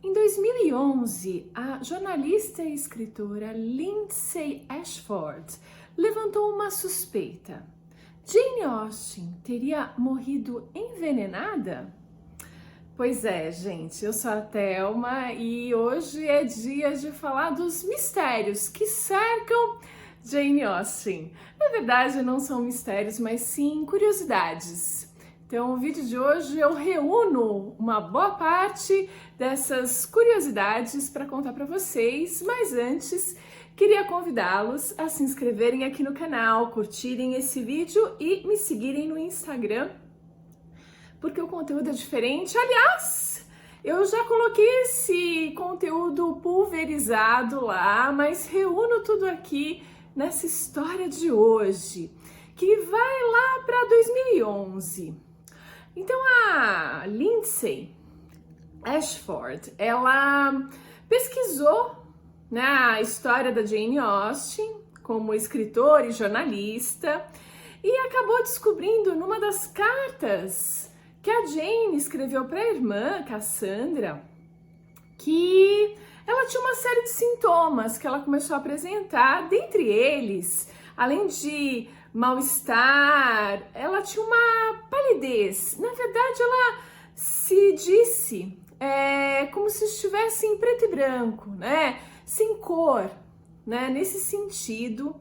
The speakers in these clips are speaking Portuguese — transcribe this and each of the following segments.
Em 2011, a jornalista e escritora Lindsay Ashford levantou uma suspeita. Jane Austen teria morrido envenenada? Pois é, gente, eu sou a Thelma e hoje é dia de falar dos mistérios que cercam Jane Austen. Na verdade, não são mistérios, mas sim curiosidades. Então, no vídeo de hoje eu reúno uma boa parte dessas curiosidades para contar para vocês, mas antes queria convidá-los a se inscreverem aqui no canal, curtirem esse vídeo e me seguirem no Instagram, porque o conteúdo é diferente. Aliás, eu já coloquei esse conteúdo pulverizado lá, mas reúno tudo aqui nessa história de hoje, que vai lá para 2011. Então a Lindsay Ashford, ela pesquisou, né, a história da Jane Austen como escritora e jornalista e acabou descobrindo numa das cartas que a Jane escreveu para a irmã, Cassandra, que ela tinha uma série de sintomas que ela começou a apresentar, dentre eles, além de mal-estar, ela tinha uma palidez. Na verdade, ela se disse como se estivesse em preto e branco, né? Sem cor, né? Nesse sentido.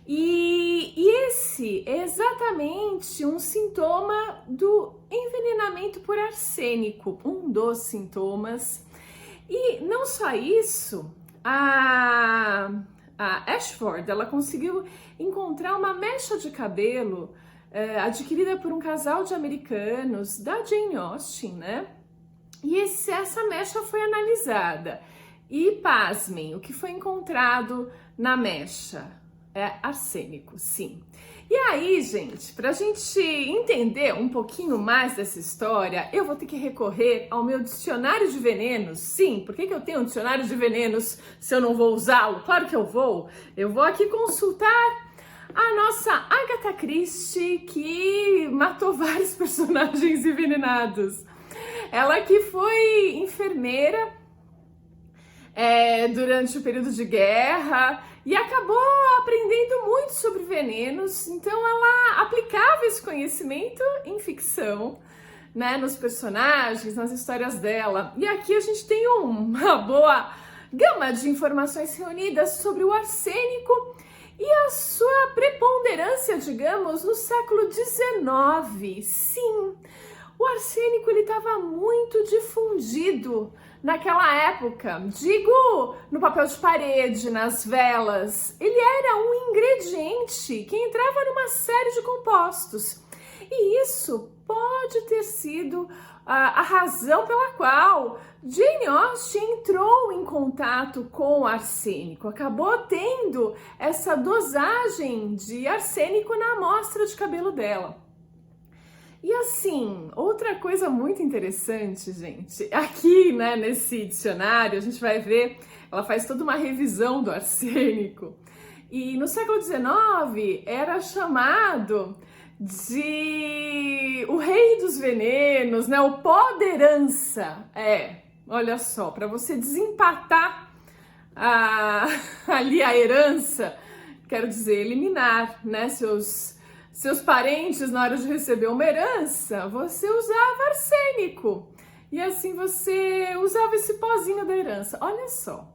E esse é exatamente um sintoma do envenenamento por arsênico, um dos sintomas. E não só isso, a Ashford, ela conseguiu encontrar uma mecha de cabelo adquirida por um casal de americanos da Jane Austen, né? E essa mecha foi analisada. E pasmem, o que foi encontrado na mecha? É arsênico, sim. E aí, gente, pra gente entender um pouquinho mais dessa história, eu vou ter que recorrer ao meu dicionário de venenos. Sim, por que eu tenho um dicionário de venenos se eu não vou usá-lo? Claro que eu vou. Eu vou aqui consultar a nossa Agatha Christie, que matou vários personagens envenenados. Ela que foi enfermeira durante o período de guerra e acabou aprendendo muito sobre venenos, então ela aplicava esse conhecimento em ficção, né, nos personagens, nas histórias dela. E aqui a gente tem uma boa gama de informações reunidas sobre o arsênico e a sua preponderância, digamos, no século XIX. Sim, o arsênico ele estava muito difundido naquela época, digo no papel de parede, nas velas. Ele era um ingrediente que entrava numa série de compostos. E isso pode ter sido a razão pela qual Jane Austen entrou em contato com o arsênico. Acabou tendo essa dosagem de arsênico na amostra de cabelo dela. E assim, outra coisa muito interessante, gente, aqui, né, nesse dicionário, a gente vai ver, ela faz toda uma revisão do arsênico. E no século XIX era chamado de o rei dos venenos, né, o poderança. Olha só, para você desempatar ali a herança, quero dizer, eliminar, né, seus parentes na hora de receber uma herança, você usava arsênico. E assim você usava esse pozinho da herança. Olha só,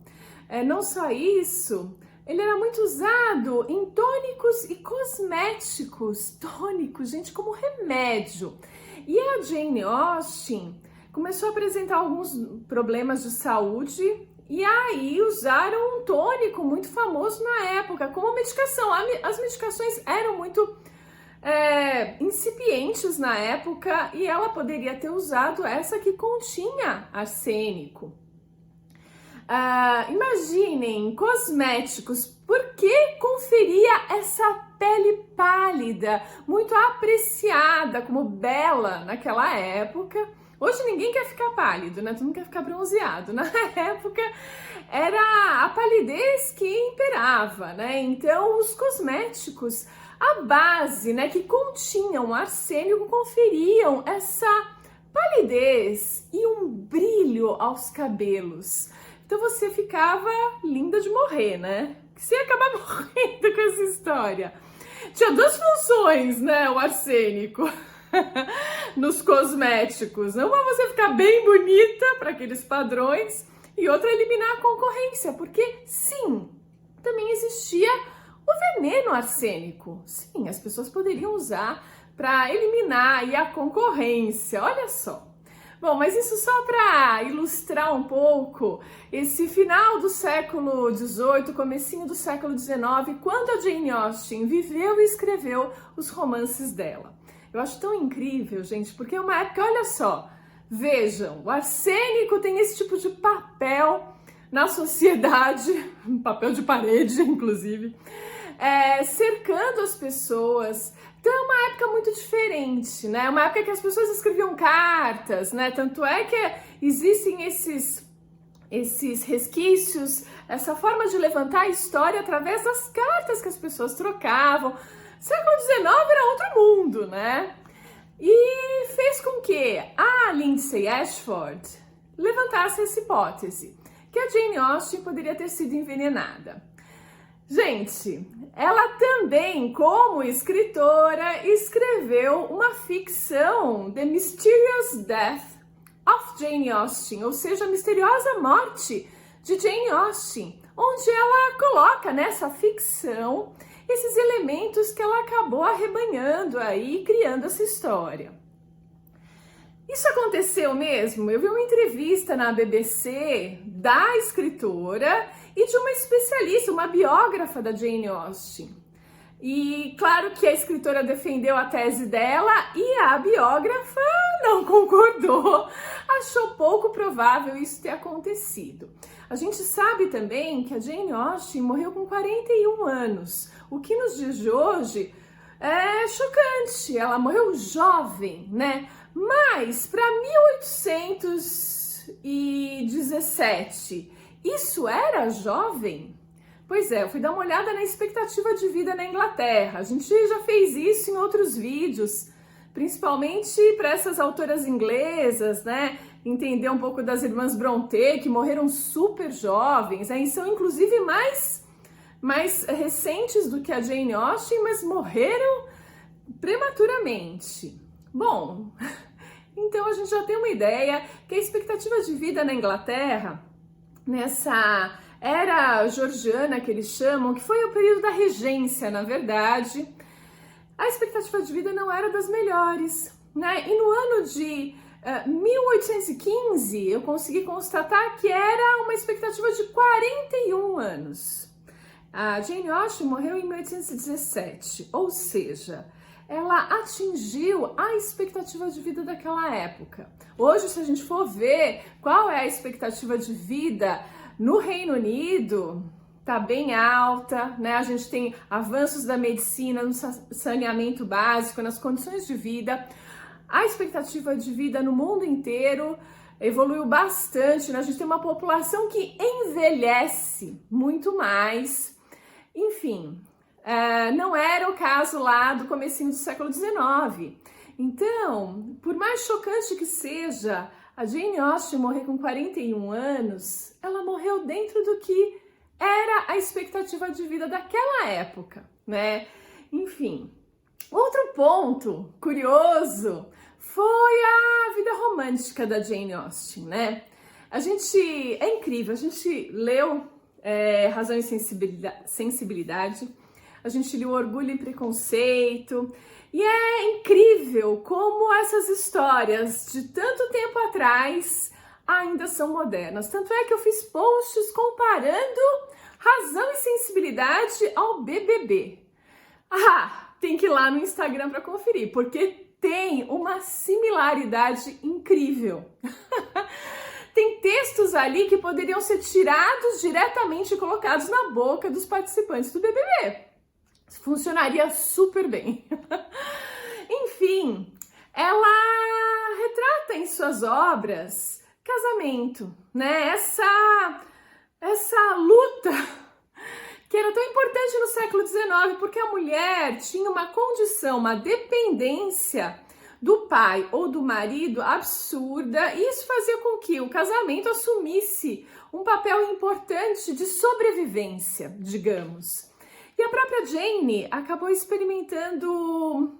não só isso, ele era muito usado em tônicos e cosméticos. Tônicos, gente, como remédio. E a Jane Austen começou a apresentar alguns problemas de saúde e aí usaram um tônico muito famoso na época como medicação. As medicações eram muito incipientes na época e ela poderia ter usado essa que continha arsênico. Imaginem, cosméticos, por que conferia essa pele pálida, muito apreciada como bela naquela época? Hoje ninguém quer ficar pálido, né? Todo mundo quer ficar bronzeado. Na época era a palidez que imperava, né? Então os cosméticos, a base, né, que continham arsênico, conferiam essa palidez e um brilho brilho aos cabelos. Então você ficava linda de morrer, né? Você ia acabar morrendo com essa história. Tinha duas funções, né, o arsênico nos cosméticos. Uma, você ficar bem bonita para aqueles padrões, e outra, eliminar a concorrência, porque sim, também existia o veneno arsênico. Sim, as pessoas poderiam usar para eliminar aí a concorrência, olha só. Bom, mas isso só para ilustrar um pouco esse final do século XVIII, comecinho do século XIX, quando a Jane Austen viveu e escreveu os romances dela. Eu acho tão incrível, gente, porque é uma época, olha só, vejam, o arsênico tem esse tipo de papel na sociedade, um papel de parede, inclusive, cercando as pessoas. Então é uma época muito diferente, né? Uma época que as pessoas escreviam cartas, né? Tanto é que existem esses resquícios, essa forma de levantar a história através das cartas que as pessoas trocavam. Século XIX era outro mundo, né? E fez com que a Lindsay Ashford levantasse essa hipótese, que a Jane Austen poderia ter sido envenenada. Gente, ela também, como escritora, escreveu uma ficção, The Mysterious Death of Jane Austen, ou seja, a misteriosa morte de Jane Austen, onde ela coloca nessa ficção esses elementos que ela acabou arrebanhando aí, criando essa história. Isso aconteceu mesmo? Eu vi uma entrevista na BBC da escritora e de uma especialista, uma biógrafa da Jane Austen. E claro que a escritora defendeu a tese dela e a biógrafa não concordou, achou pouco provável isso ter acontecido. A gente sabe também que a Jane Austen morreu com 41 anos, o que nos dias de hoje é chocante, ela morreu jovem, né? Mas para 1817, isso era jovem? Pois é, eu fui dar uma olhada na expectativa de vida na Inglaterra. A gente já fez isso em outros vídeos, principalmente para essas autoras inglesas, né? Entender um pouco das irmãs Brontë, que morreram super jovens, né? E são inclusive mais recentes do que a Jane Austen, mas morreram prematuramente. Bom, então a gente já tem uma ideia que a expectativa de vida na Inglaterra, nessa era georgiana que eles chamam, que foi o período da regência, na verdade, a expectativa de vida não era das melhores, né? E no ano de 1815, eu consegui constatar que era uma expectativa de 41 anos. A Jane Austen morreu em 1817, ou seja, ela atingiu a expectativa de vida daquela época. Hoje, se a gente for ver qual é a expectativa de vida no Reino Unido, tá bem alta, né? A gente tem avanços da medicina no saneamento básico, nas condições de vida. A expectativa de vida no mundo inteiro evoluiu bastante, né? A gente tem uma população que envelhece muito mais. Enfim, não era o caso lá do comecinho do século XIX. Então, por mais chocante que seja a Jane Austen morrer com 41 anos, ela morreu dentro do que era a expectativa de vida daquela época, né? Enfim, outro ponto curioso foi a vida romântica da Jane Austen, né? É incrível, a gente leu Razão e Sensibilidade, a gente leu Orgulho e Preconceito, e é incrível como essas histórias de tanto tempo atrás ainda são modernas. Tanto é que eu fiz posts comparando Razão e Sensibilidade ao BBB. Tem que ir lá no Instagram para conferir, porque tem uma similaridade incrível. Tem textos ali que poderiam ser tirados diretamente e colocados na boca dos participantes do BBB. Funcionaria super bem. Enfim, ela retrata em suas obras casamento, né? Essa luta que era tão importante no século XIX, porque a mulher tinha uma condição, uma dependência do pai ou do marido absurda, e isso fazia com que o casamento assumisse um papel importante de sobrevivência, digamos. E a própria Jane acabou experimentando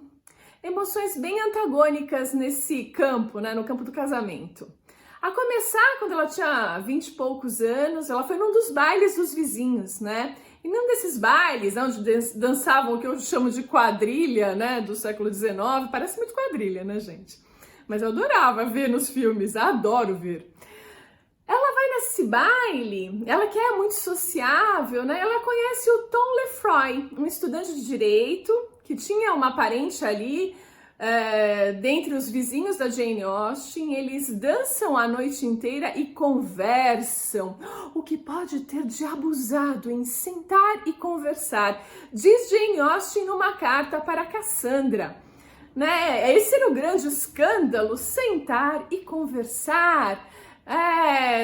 emoções bem antagônicas nesse campo, né, no campo do casamento. A começar, quando ela tinha 20 e poucos anos, ela foi num dos bailes dos vizinhos, né? E num desses bailes, onde dançavam o que eu chamo de quadrilha, né, do século XIX, parece muito quadrilha, né, gente? Mas eu adorava ver nos filmes, adoro ver. Ela vai nesse baile, ela que é muito sociável, né? Ela conhece o Tom Lefroy, um estudante de direito, que tinha uma parente ali, dentre os vizinhos da Jane Austen. Eles dançam a noite inteira e conversam. O que pode ter de abusado em sentar e conversar, diz Jane Austen numa carta para Cassandra. Né? Esse era o grande escândalo, sentar e conversar,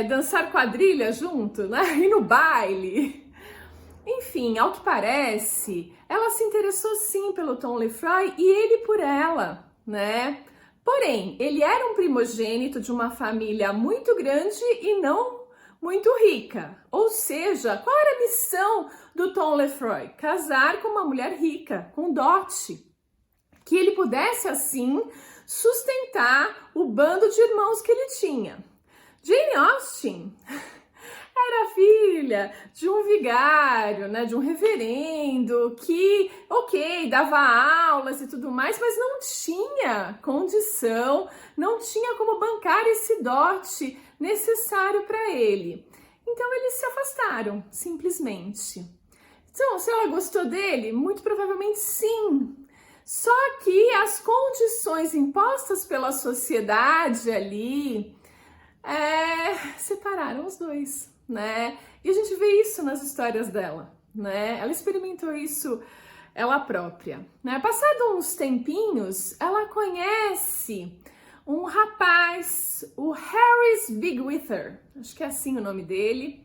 dançar quadrilha junto, né? E no baile. Enfim, ao que parece, ela se interessou sim pelo Tom Lefroy e ele por ela, né? Porém, ele era um primogênito de uma família muito grande e não muito rica. Ou seja, qual era a missão do Tom Lefroy? Casar com uma mulher rica, com dote, que ele pudesse assim sustentar o bando de irmãos que ele tinha. Jane Austen era filha de um vigário, né, de um reverendo que, dava aulas e tudo mais, mas não tinha condição, não tinha como bancar esse dote necessário para ele. Então eles se afastaram, simplesmente. Então, se ela gostou dele? Muito provavelmente sim. Só que as condições impostas pela sociedade ali separaram os dois, né? E a gente vê isso nas histórias dela, né? Ela experimentou isso ela própria, né? Passado uns tempinhos, ela conhece um rapaz, o Harris Bigwither, acho que é assim o nome dele,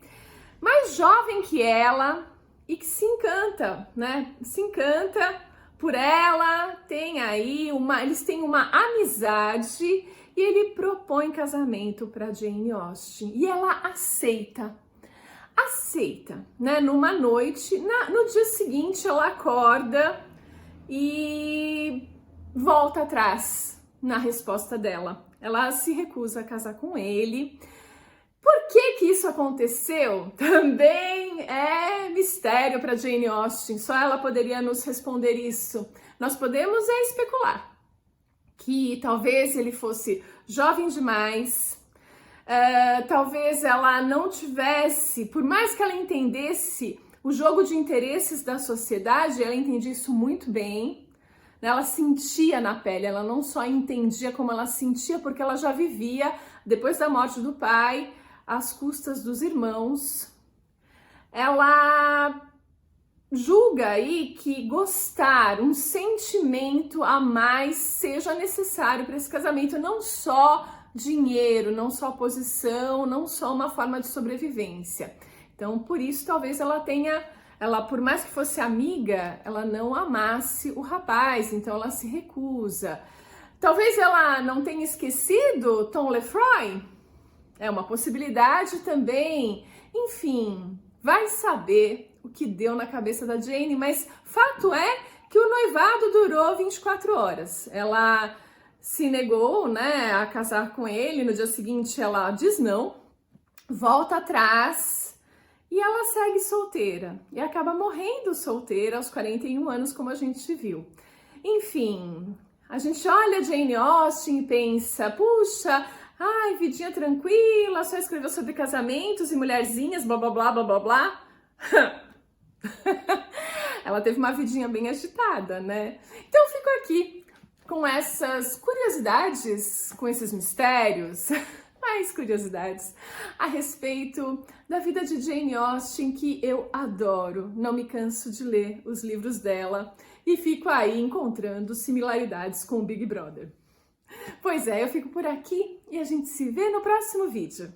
mais jovem que ela e que se encanta, né? Se encanta por ela, eles têm uma amizade e ele propõe casamento para Jane Austen e ela aceita, né? Numa noite, no dia seguinte ela acorda e volta atrás na resposta dela. Ela se recusa a casar com ele. Por que isso aconteceu? Também é mistério para Jane Austen, só ela poderia nos responder isso. Nós podemos especular que talvez ele fosse jovem demais, talvez ela não tivesse, por mais que ela entendesse o jogo de interesses da sociedade, ela entendia isso muito bem, né? Ela sentia na pele, ela não só entendia como ela sentia, porque ela já vivia, depois da morte do pai, às custas dos irmãos. Ela julga aí que gostar, um sentimento a mais seja necessário para esse casamento, não só dinheiro, não só posição, não só uma forma de sobrevivência. Então, por isso, talvez ela por mais que fosse amiga, ela não amasse o rapaz, então ela se recusa. Talvez ela não tenha esquecido Tom Lefroy, é uma possibilidade também. Enfim, vai saber o que deu na cabeça da Jane, mas fato é que o noivado durou 24 horas. Ela se negou, né, a casar com ele, no dia seguinte ela diz não, volta atrás e ela segue solteira e acaba morrendo solteira aos 41 anos, como a gente viu. Enfim, a gente olha Jane Austen e pensa, puxa, ai, vidinha tranquila, só escreveu sobre casamentos e mulherzinhas, blá blá blá blá blá blá. Ela teve uma vidinha bem agitada, né? Então eu fico aqui com essas curiosidades, com esses mistérios, mais curiosidades a respeito da vida de Jane Austen, que eu adoro. Não me canso de ler os livros dela e fico aí encontrando similaridades com o Big Brother. Pois é, eu fico por aqui e a gente se vê no próximo vídeo.